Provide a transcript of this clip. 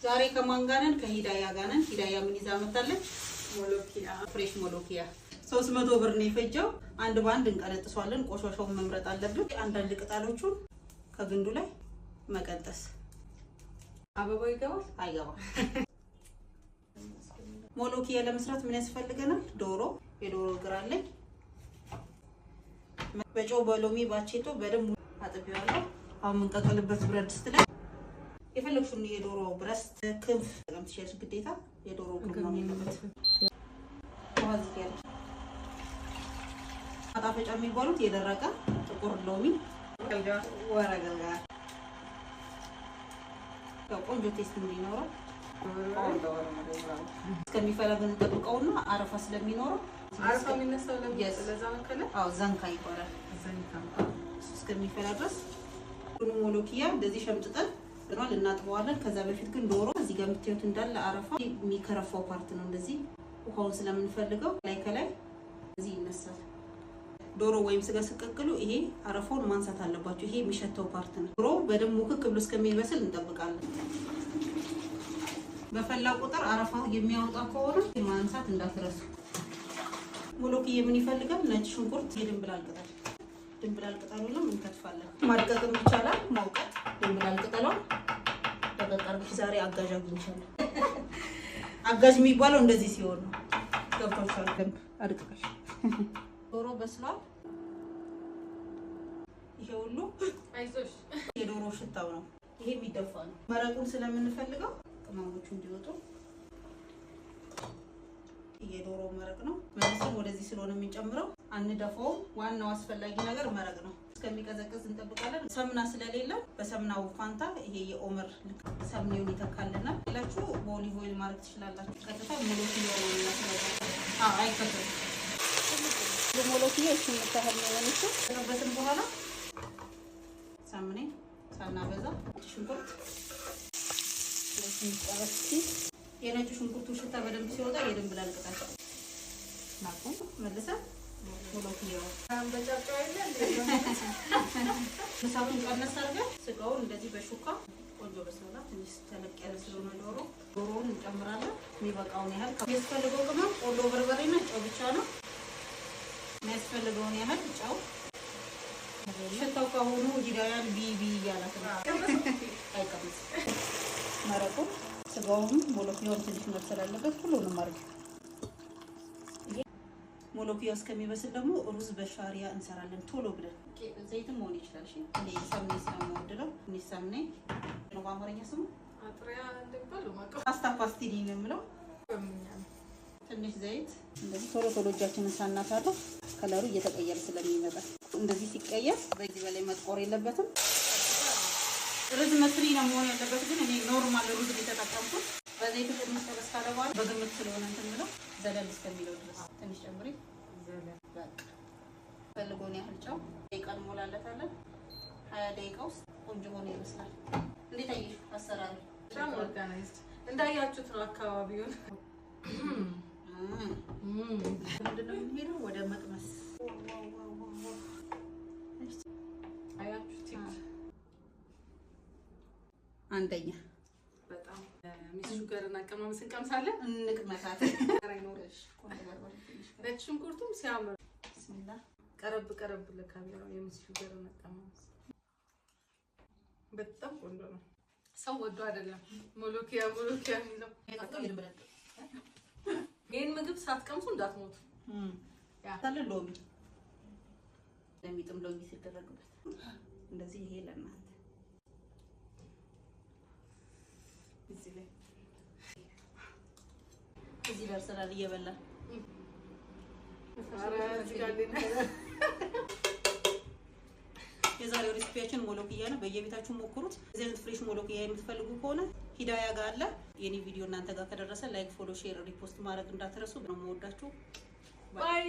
ዛሬ ከማን ጋር ነን? ከሂዳያ ጋር ነን። ሂዳያ ምን ይዛ መጣለች? ሞሎኪያ ፍሬሽ ሞሎኪያ 300 ብር ነው የፈጀው። አንድ ባንድ እንቀለጥሷለን። ቆሻሻውን መምረጥ አለብን። አንዳንድ ቅጠሎቹን ከግንዱ ላይ መቀንጠስ። አበባው ይገባል አይገባም? ሞሎኪያ ለመስራት ምን ያስፈልገናል? ዶሮ፣ የዶሮ እግር አለኝ። በጨው በሎሚ ባቼቶ በደንብ አጥቢዋለሁ። አሁን የምንቀቅልበት ብረት ድስት ላይ የፈለግሽውን የዶሮ ብረስት ክንፍ በጣም ትችያለሽ። ግዴታ የዶሮ ክንፍ ነው የሚለበት። ዋዝ ያለ ማጣፈጫ የሚባሉት የደረቀ ጥቁር ሎሚ ወረገጋ ቆንጆ ቴስት እንዲኖረው እስከሚፈላ ግን ጠብቀውና አረፋ ስለሚኖረው አረፋ የሚነሳው ለዛ ነው ከለ ዘንካ ይባላል። እስከሚፈላ ድረስ ሁሉ ሞሎኪያ እንደዚህ ሸምጥጠን ብሏል እናጥበዋለን። ከዛ በፊት ግን ዶሮ እዚህ ጋር የምታዩት እንዳለ አረፋ የሚከረፋው ፓርት ነው። እንደዚህ ውሃውን ስለምንፈልገው ላይ ከላይ እዚህ ይነሳል። ዶሮ ወይም ስጋ ስቀቅሉ ይሄ አረፋውን ማንሳት አለባችሁ። ይሄ የሚሸተው ፓርት ነው። ዶሮ በደንብ ሙክክ ብሎ እስከሚበስል እንጠብቃለን። በፈላ ቁጥር አረፋው የሚያወጣ ከሆነ ማንሳት እንዳትረሱ። ሞሎኪያ ምን ይፈልጋል? ነጭ ሽንኩርት፣ የድንብላል ቅጠል። ድንብላል ቅጠሉንም እንከትፋለን። ማድቀቅም ይቻላል፣ ማውቀጥ። ድንብላል ቅጠሏን ተቀቀርብሽ። ዛሬ አጋዥ አግኝቻለሁ። አጋዥ የሚባለው እንደዚህ ሲሆን ነው። ገብቶሻል? ደንብ አድቅቀሽ። ዶሮ በስሏል። ይሄ ሁሉ አይዞሽ የዶሮ ሽታው ነው። ይሄ የሚደፋ ነው። መረቁን ስለምንፈልገው ቅመሞቹ እንዲወጡ የዶሮ መረቅ ነው። መልሰን ወደዚህ ስለሆነ የምንጨምረው አንደፋውም። ዋናው አስፈላጊ ነገር መረቅ ነው። እስከሚቀዘቅዝ እንጠብቃለን። ሰምና ስለሌለ በሰምናው ፋንታ ይሄ የኦመር ሰምኔውን ይተካልናል። ሌላችሁ በኦሊቭ ኦይል ማድረግ ትችላላችሁ። ቀጥታ ሞሎኪያ ነው እናስለዛ አይከተም። ሞሎኪያ እሺ መታህል ነው ወንሱ ከነበትን በኋላ ሰምኔ ሳናበዛ ሽንኩርት የነጭ ሽንኩርቱ ሽታ በደንብ ሲወጣ የድንብላል ቅጠል ናቁ መልሰን ሞሎኪያው በጫጫው አይደል እሳቱን ቀነስ አድርገን ስጋውን እንደዚህ በሹካ ቆንጆ በስሏል። ትንሽ ተለቅ ያለ ስለሆነ ዶሮውን እንጨምራለን። የሚበቃውን ያህል የሚያስፈልገው ቅመም ቆሎ በርበሬና ጨው ብቻ ነው። የሚያስፈልገውን ያህል ጨው። ሽታው ከሆኑ ሂዳያን ቢቢ እያላት ነው። አይቀምስ መረቁ ስጋውን ሞሎኪያውን ትንሽ መብሰል አለበት። ሁሉንም አድርጊ። ሞሎኪያው እስከሚበስል ደግሞ ሩዝ በሻሪያ እንሰራለን ቶሎ ብለን። ዘይትም መሆን ይችላል። እሺ እኔ ሰምኔ ስለምወድለው እኔ ሰምኔ ነው በአማርኛ ስሙ አጥሪያ እንደባለው ማቀው ፓስታ ፓስቲኒ ነው የምለው። ትንሽ ዘይት እንደዚህ ቶሎ እጃችንን ሳናሳርፍ ከለሩ እየተቀየረ ስለሚመጣ እንደዚህ ሲቀየር በዚህ በላይ መጥቆር የለበትም። ሩዝ መስሪ ነው መሆን ያለበት። ግን እኔ ኖርማል ሩዝ የተጠቀምኩት በዘይት ትንሽ ተበስ ካለ በኋላ በግምት ስለሆነ እንትን ብለው ዘለል እስከሚለው ድረስ ትንሽ ጨምሪ። በቃ ፈልጎን ያህል ጨው ደቂቃ እንሞላለታለን። 20 ደቂቃ ውስጥ ቆንጆ ሆኖ ይመስላል። እንዴት አየሽ አሰራሩ? በጣም ኦርጋናይዝድ እንዳያችሁት ነው አካባቢውን። ምንድነው የሚሄደው ወደ መቅመስ አያችሁት? አንደኛ በጣም ሚስ ሹገርና አቀማመስ እንቀምሳለን። እንቅመሳት አይኖርሽ ነጭ ሽንኩርቱም ሲያምር ቢስሚላህ ቀረብ ለካሜራው የሚስ ሹገርና አቀማመስ በጣም ቆንጆ ነው። ሰው ወዶ አይደለም ሞሎኪያ የሚለው ይሄን ምግብ ሳትቀምሱ እንዳትሞቱ። ያ ታለ ሎሚ ለሚጥም ሎሚ ሲደረግበት እንደዚህ ይሄ ለእናንተ እዚህ ደርሰናል እየበላን። የዛሬው ሬሲፒያችን ሞሎኪያ ነው። በየቤታችሁ ሞክሩት። እዚህ አይነት ፍሬሽ ሞሎኪያ የምትፈልጉ ከሆነ ሂዳያ ጋር አለ። የኔ ቪዲዮ እናንተ ጋር ከደረሰ ላይክ፣ ፎሎ፣ ሼር፣ ሪፖስት ማድረግ እንዳትረሱ። ነው የምወዳችሁ። ባይ